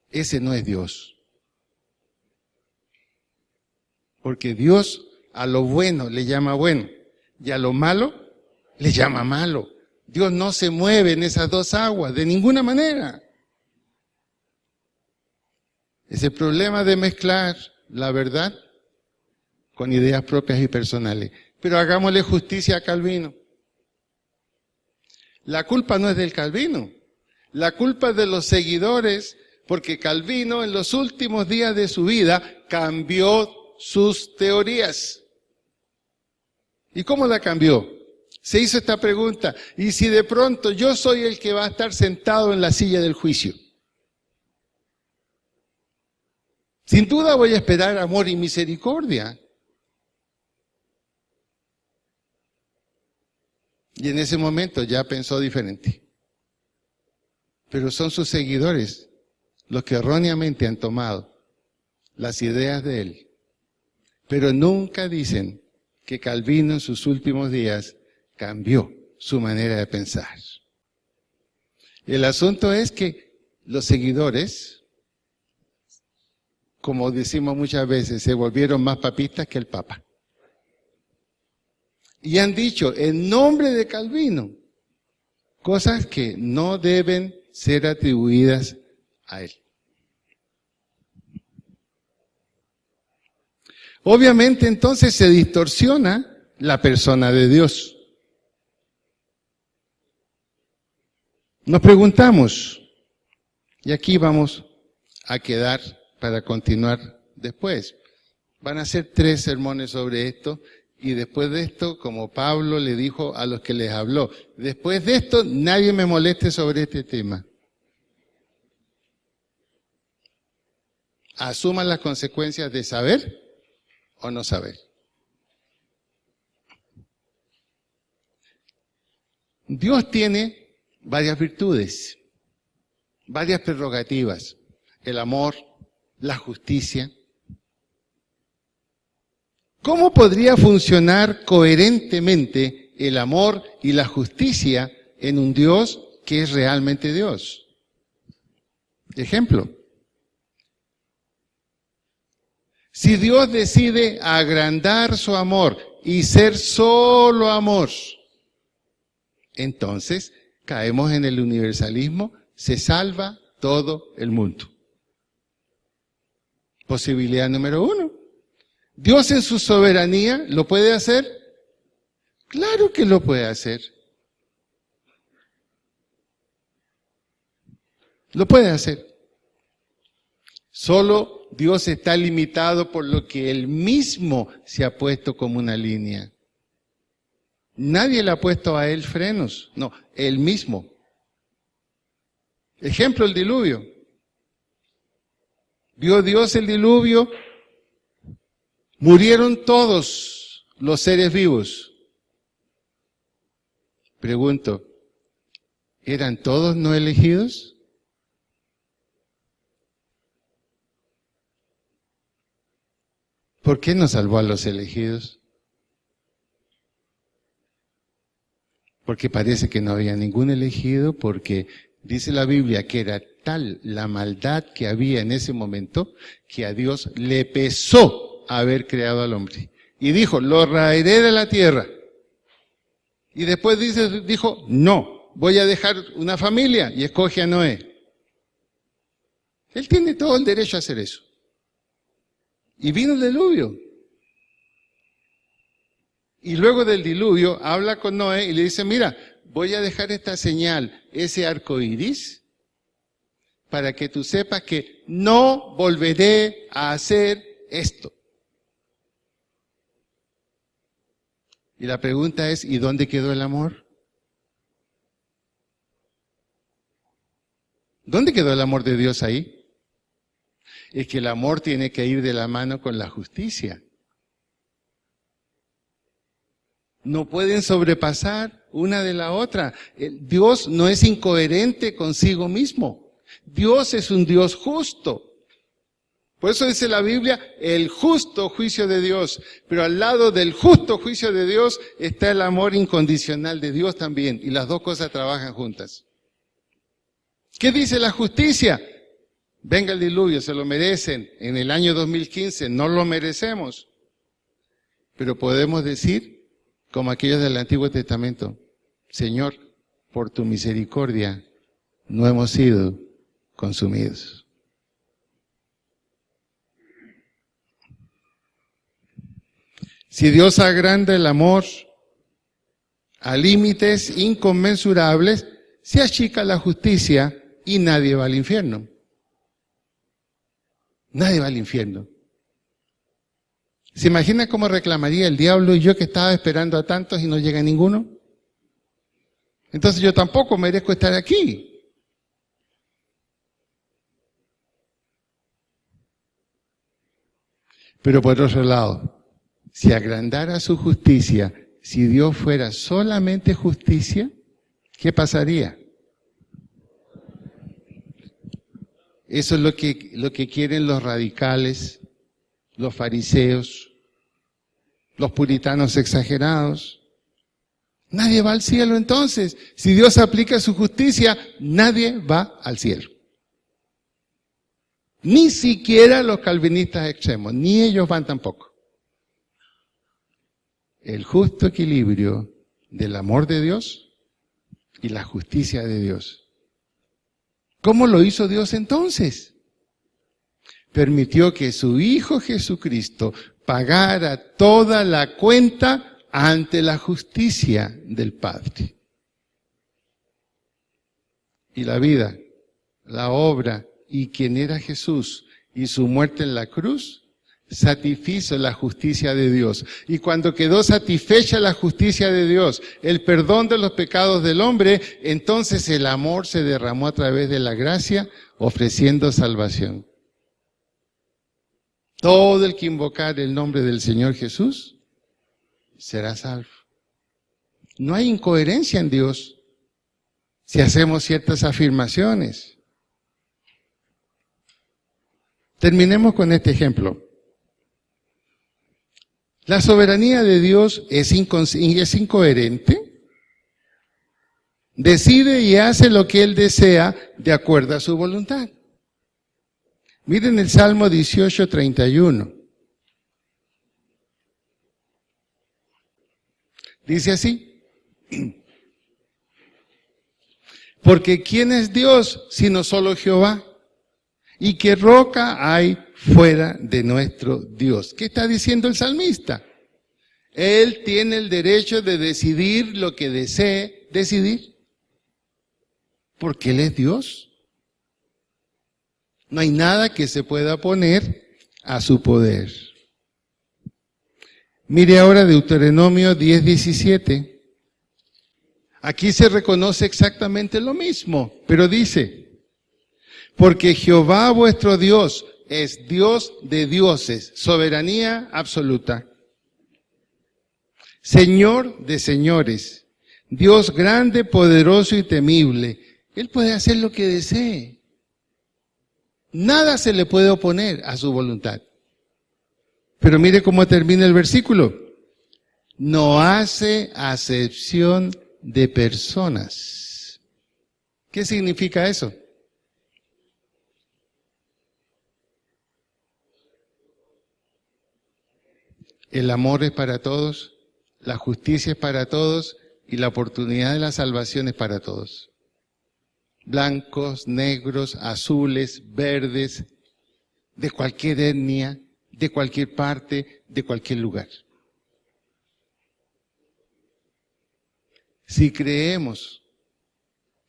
Ese no es Dios. Porque Dios a lo bueno le llama bueno y a lo malo le llama malo. Dios no se mueve en esas dos aguas de ninguna manera. Es el problema de mezclar la verdad con ideas propias y personales. Pero hagámosle justicia a Calvino. La culpa no es del Calvino. La culpa es de los seguidores, porque Calvino en los últimos días de su vida cambió sus teorías. ¿Y cómo la cambió? Se hizo esta pregunta: ¿y si de pronto yo soy el que va a estar sentado en la silla del juicio? Sin duda voy a esperar amor y misericordia. Y en ese momento ya pensó diferente. Pero son sus seguidores los que erróneamente han tomado las ideas de él. Pero nunca dicen que Calvino en sus últimos días cambió su manera de pensar. El asunto es que los seguidores, como decimos muchas veces, se volvieron más papistas que el Papa. Y han dicho en nombre de Calvino cosas que no deben ser atribuidas a él. Obviamente entonces se distorsiona la persona de Dios. Nos preguntamos, y aquí vamos a quedar para continuar después. Van a ser 3 sermones sobre esto, y después de esto, como Pablo le dijo a los que les habló, después de esto nadie me moleste sobre este tema. Asuman las consecuencias de saber o no saber. Dios tiene varias virtudes, varias prerrogativas: el amor, la justicia, ¿Cómo podría funcionar coherentemente el amor y la justicia en un Dios que es realmente Dios? Ejemplo. Si Dios decide agrandar su amor y ser solo amor, entonces caemos en el universalismo, se salva todo el mundo. Posibilidad número 1. ¿Dios en su soberanía lo puede hacer? Claro que lo puede hacer. Lo puede hacer. Solo Dios está limitado por lo que Él mismo se ha puesto como una línea. Nadie le ha puesto a Él frenos. No, Él mismo. Ejemplo, el diluvio. ¿Vio Dios el diluvio? Murieron todos los seres vivos. Pregunto, ¿eran todos no elegidos? ¿Por qué no salvó a los elegidos? Porque parece que no había ningún elegido, porque dice la Biblia que era tal la maldad que había en ese momento que a Dios le pesó haber creado al hombre. Y dijo, lo raeré de la tierra. Y después dijo, no, voy a dejar una familia y escoge a Noé. Él tiene todo el derecho a hacer eso. Y vino el diluvio. Y luego del diluvio habla con Noé y le dice, mira, voy a dejar esta señal, ese arco iris, para que tú sepas que no volveré a hacer esto. Y la pregunta es, ¿y dónde quedó el amor? ¿Dónde quedó el amor de Dios ahí? Es que el amor tiene que ir de la mano con la justicia. No pueden sobrepasar una de la otra. Dios no es incoherente consigo mismo. Dios es un Dios justo. Por eso dice la Biblia, el justo juicio de Dios. Pero al lado del justo juicio de Dios está el amor incondicional de Dios también. Y las dos cosas trabajan juntas. ¿Qué dice la justicia? Venga el diluvio, se lo merecen. En el año 2015 no lo merecemos. Pero podemos decir, como aquellos del Antiguo Testamento, Señor, por tu misericordia no hemos sido consumidos. Si Dios agranda el amor a límites inconmensurables, se achica la justicia y nadie va al infierno. Nadie va al infierno. ¿Se imagina cómo reclamaría el diablo y yo que estaba esperando a tantos y no llega ninguno? Entonces yo tampoco merezco estar aquí. Pero por otro lado, si agrandara su justicia, si Dios fuera solamente justicia, ¿qué pasaría? Eso es lo que quieren los radicales, los fariseos, los puritanos exagerados. Nadie va al cielo entonces. Si Dios aplica su justicia, nadie va al cielo. Ni siquiera los calvinistas extremos, ni ellos van tampoco. El justo equilibrio del amor de Dios y la justicia de Dios. ¿Cómo lo hizo Dios entonces? Permitió que su Hijo Jesucristo pagara toda la cuenta ante la justicia del Padre. Y la vida, la obra y quien era Jesús y su muerte en la cruz satisfizo la justicia de Dios. Y cuando quedó satisfecha la justicia de Dios, el perdón de los pecados del hombre, entonces el amor se derramó a través de la gracia, ofreciendo salvación. Todo el que invocar el nombre del Señor Jesús será salvo. No hay incoherencia en Dios si hacemos ciertas afirmaciones. Terminemos con este ejemplo. La soberanía de Dios es incoherente. Decide y hace lo que Él desea de acuerdo a su voluntad. Miren el Salmo 18:31. Dice así: porque ¿quién es Dios sino solo Jehová? ¿Y qué roca hay fuera de nuestro Dios? ¿Qué está diciendo el salmista? Él tiene el derecho de decidir lo que desee decidir, porque Él es Dios. No hay nada que se pueda poner a su poder. Mire ahora Deuteronomio 10:17. Aquí se reconoce exactamente lo mismo, pero dice: porque Jehová vuestro Dios es Dios de dioses, soberanía absoluta, Señor de señores, Dios grande, poderoso y temible. Él puede hacer lo que desee. Nada se le puede oponer a su voluntad. Pero mire cómo termina el versículo. No hace acepción de personas. ¿Qué significa eso? El amor es para todos, la justicia es para todos y la oportunidad de la salvación es para todos. Blancos, negros, azules, verdes, de cualquier etnia, de cualquier parte, de cualquier lugar. Si creemos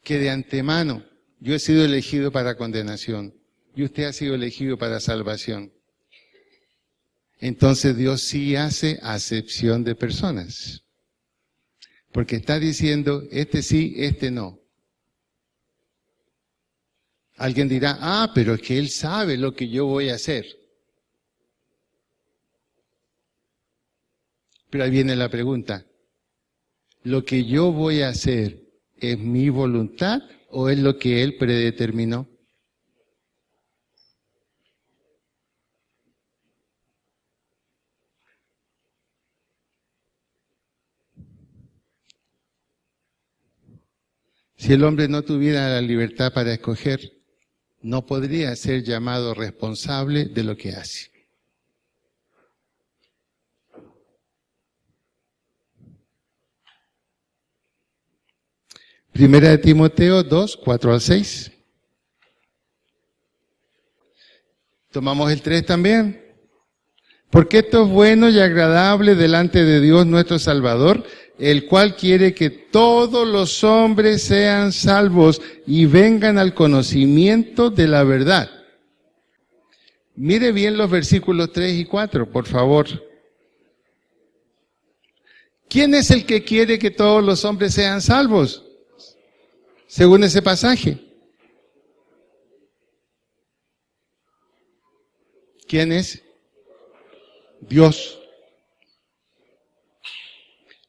que de antemano yo he sido elegido para condenación y usted ha sido elegido para salvación, entonces Dios sí hace acepción de personas. Porque está diciendo, este sí, este no. Alguien dirá, pero es que Él sabe lo que yo voy a hacer. Pero ahí viene la pregunta. ¿Lo que yo voy a hacer es mi voluntad o es lo que Él predeterminó? Si el hombre no tuviera la libertad para escoger, no podría ser llamado responsable de lo que hace. Primera de Timoteo 2, 4-6. Tomamos el 3 también. Porque esto es bueno y agradable delante de Dios nuestro Salvador, el cual quiere que todos los hombres sean salvos y vengan al conocimiento de la verdad. Mire bien los versículos 3 y 4, por favor. ¿Quién es el que quiere que todos los hombres sean salvos? Según ese pasaje. ¿Quién es? Dios.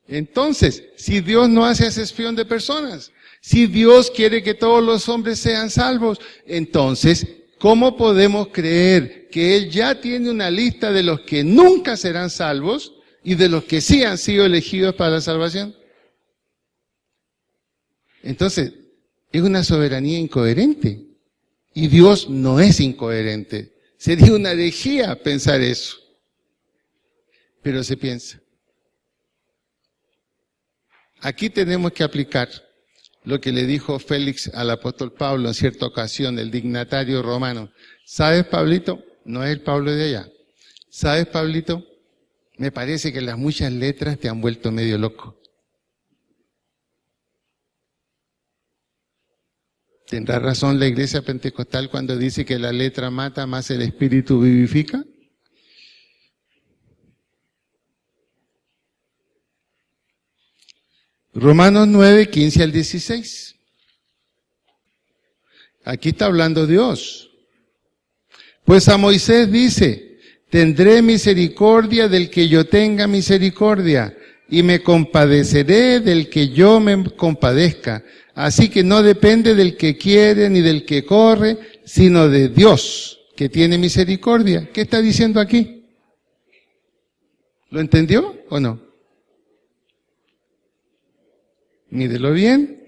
Entonces, si Dios no hace acepción de personas, si Dios quiere que todos los hombres sean salvos, entonces, ¿cómo podemos creer que Él ya tiene una lista de los que nunca serán salvos y de los que sí han sido elegidos para la salvación? Entonces, es una soberanía incoherente. Y Dios no es incoherente. Sería una herejía pensar eso. Pero se piensa. Aquí tenemos que aplicar lo que le dijo Félix al apóstol Pablo en cierta ocasión, el dignatario romano. ¿Sabes, Pablito? No es el Pablo de allá. ¿Sabes, Pablito? Me parece que las muchas letras te han vuelto medio loco. ¿Tendrá razón la iglesia pentecostal cuando dice que la letra mata más el espíritu vivifica? Romanos 9, 15 al 16. Aquí está hablando Dios. Pues a Moisés dice, tendré misericordia del que yo tenga misericordia, y me compadeceré del que yo me compadezca. Así que no depende del que quiere ni del que corre, sino de Dios, que tiene misericordia. ¿Qué está diciendo aquí? ¿Lo entendió o no? Mírelo bien.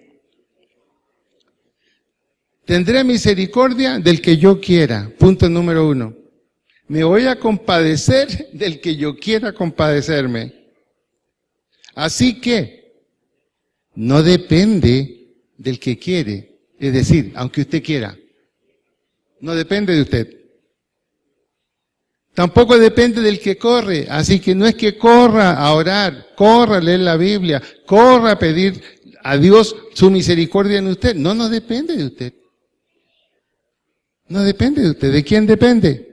Tendré misericordia del que yo quiera. Punto número 1. Me voy a compadecer del que yo quiera compadecerme. Así que no depende del que quiere. Es decir, aunque usted quiera, no depende de usted. Tampoco depende del que corre. Así que no es que corra a orar, corra a leer la Biblia, corra a pedir a Dios su misericordia en usted. No depende de usted. No depende de usted. ¿De quién depende?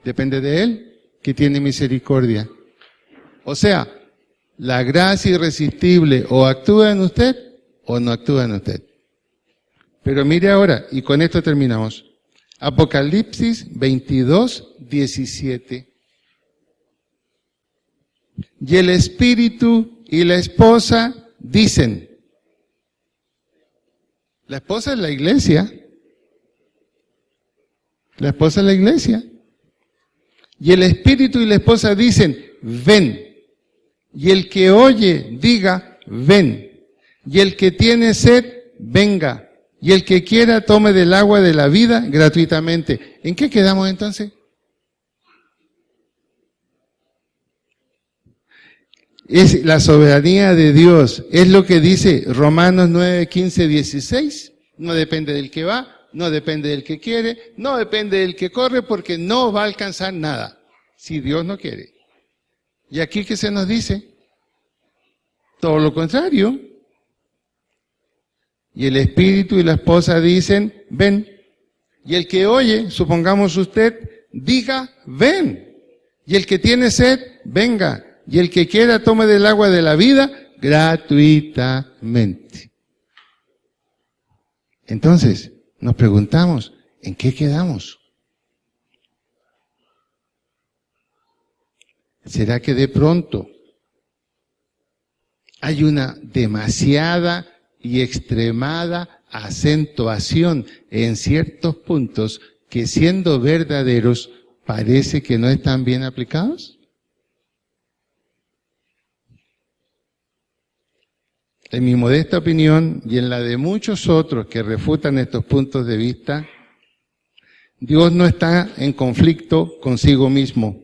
Depende de Él, que tiene misericordia. O sea, la gracia irresistible o actúa en usted o no actúa en usted. Pero mire ahora, y con esto terminamos. Apocalipsis 22, 17. Y el espíritu y la esposa dicen. La esposa es la iglesia. La esposa es la iglesia. Y el espíritu y la esposa dicen, ven. Y el que oye, diga, ven. Y el que tiene sed, venga. Y el que quiera, tome del agua de la vida gratuitamente. ¿En qué quedamos entonces? Es la soberanía de Dios. Es lo que dice Romanos 9, 15, 16. No depende del que va. No depende del que quiere, no depende del que corre, porque no va a alcanzar nada, si Dios no quiere. ¿Y aquí qué se nos dice? Todo lo contrario. Y el espíritu y la esposa dicen, ven. Y el que oye, supongamos usted, diga, ven. Y el que tiene sed, venga. Y el que quiera, tome del agua de la vida gratuitamente. Entonces, nos preguntamos, ¿en qué quedamos? ¿Será que de pronto hay una demasiada y extremada acentuación en ciertos puntos que, siendo verdaderos, parece que no están bien aplicados? En mi modesta opinión y en la de muchos otros que refutan estos puntos de vista, Dios no está en conflicto consigo mismo.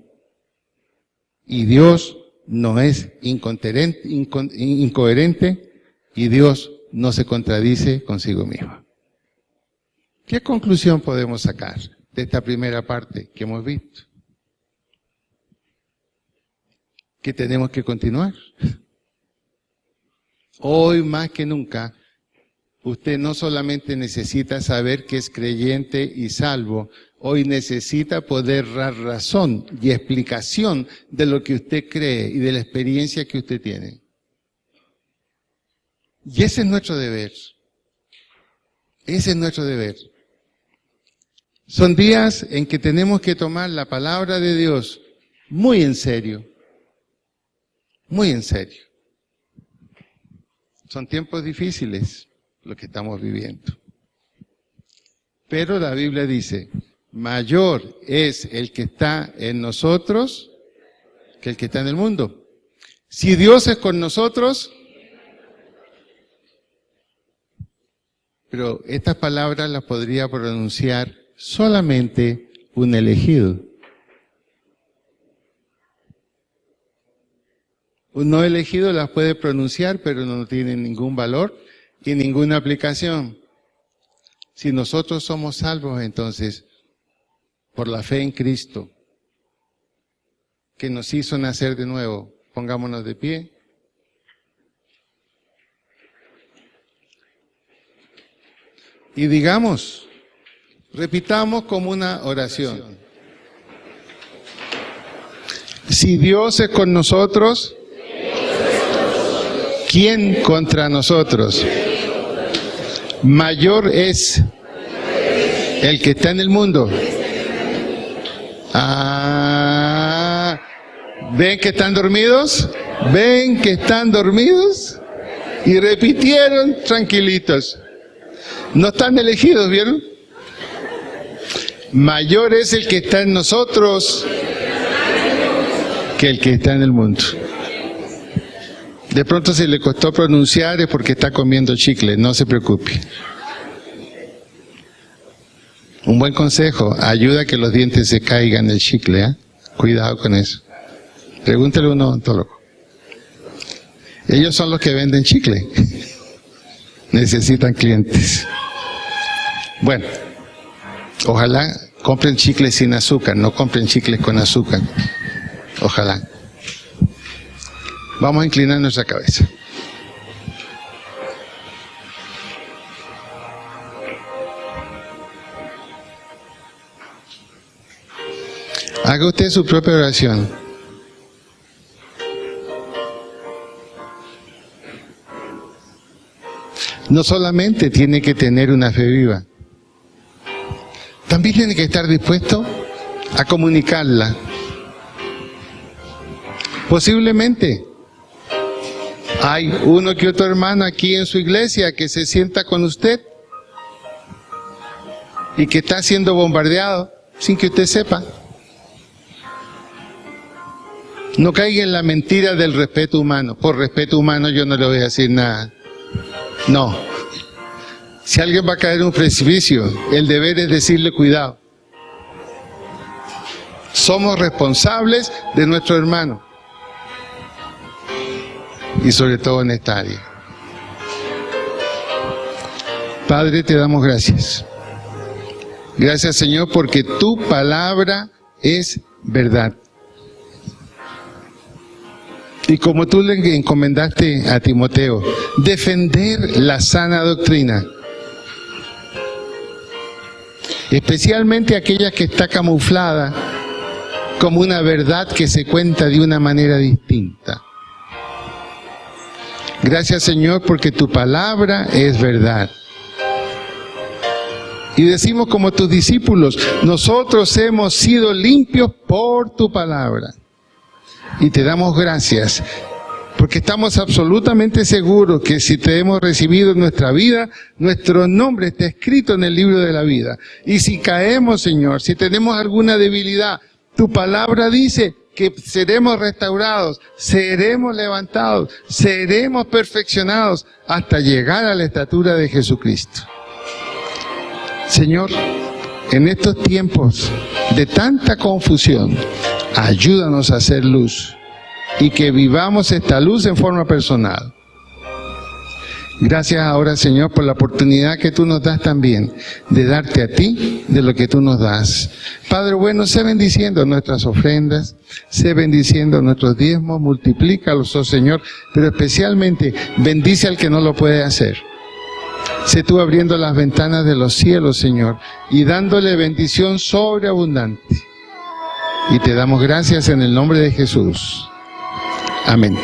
Y Dios no es incoherente y Dios no se contradice consigo mismo. ¿Qué conclusión podemos sacar de esta primera parte que hemos visto? Que tenemos que continuar. Hoy más que nunca, usted no solamente necesita saber que es creyente y salvo, hoy necesita poder dar razón y explicación de lo que usted cree y de la experiencia que usted tiene. Y ese es nuestro deber. Ese es nuestro deber. Son días en que tenemos que tomar la palabra de Dios muy en serio. Muy en serio. Son tiempos difíciles los que estamos viviendo. Pero la Biblia dice, mayor es el que está en nosotros que el que está en el mundo. Si Dios es con nosotros, pero estas palabras las podría pronunciar solamente un elegido. Un no elegido las puede pronunciar, pero no tienen ningún valor y ninguna aplicación. Si nosotros somos salvos, entonces, por la fe en Cristo, que nos hizo nacer de nuevo, pongámonos de pie. Y digamos, repitamos como una oración. Si Dios es con nosotros, ¿quién contra nosotros? Mayor es el que está en el mundo. ¿Ven que están dormidos? ¿Ven que están dormidos? Y repitieron tranquilitos. No están elegidos, ¿vieron? Mayor es el que está en nosotros que el que está en el mundo. De pronto si le costó pronunciar es porque está comiendo chicle, no se preocupe. Un buen consejo, ayuda a que los dientes se caigan del chicle, ¿eh? Cuidado con eso. Pregúntale a un odontólogo. Ellos son los que venden chicle. Necesitan clientes. Bueno, ojalá compren chicles sin azúcar, no compren chicles con azúcar. Ojalá. Vamos a inclinar nuestra cabeza. Haga usted su propia oración. No solamente tiene que tener una fe viva, también tiene que estar dispuesto a comunicarla. Posiblemente hay uno que otro hermano aquí en su iglesia que se sienta con usted y que está siendo bombardeado sin que usted sepa. No caiga en la mentira del respeto humano. Por respeto humano yo no le voy a decir nada. No. Si alguien va a caer en un precipicio, el deber es decirle cuidado. Somos responsables de nuestro hermano. Y sobre todo en esta área. Padre, te damos gracias. Gracias, Señor, porque tu palabra es verdad. Y como tú le encomendaste a Timoteo, defender la sana doctrina. Especialmente aquella que está camuflada como una verdad que se cuenta de una manera distinta. Gracias, Señor, porque tu palabra es verdad. Y decimos como tus discípulos, nosotros hemos sido limpios por tu palabra. Y te damos gracias, porque estamos absolutamente seguros que si te hemos recibido en nuestra vida, nuestro nombre está escrito en el libro de la vida. Y si caemos, Señor, si tenemos alguna debilidad, tu palabra dice que seremos restaurados, seremos levantados, seremos perfeccionados hasta llegar a la estatura de Jesucristo. Señor, en estos tiempos de tanta confusión, ayúdanos a hacer luz y que vivamos esta luz en forma personal. Gracias ahora, Señor, por la oportunidad que tú nos das también de darte a ti de lo que tú nos das. Padre bueno, sé bendiciendo nuestras ofrendas, sé bendiciendo nuestros diezmos, multiplícalos, oh Señor, pero especialmente bendice al que no lo puede hacer. Sé tú abriendo las ventanas de los cielos, Señor, y dándole bendición sobreabundante. Y te damos gracias en el nombre de Jesús. Amén.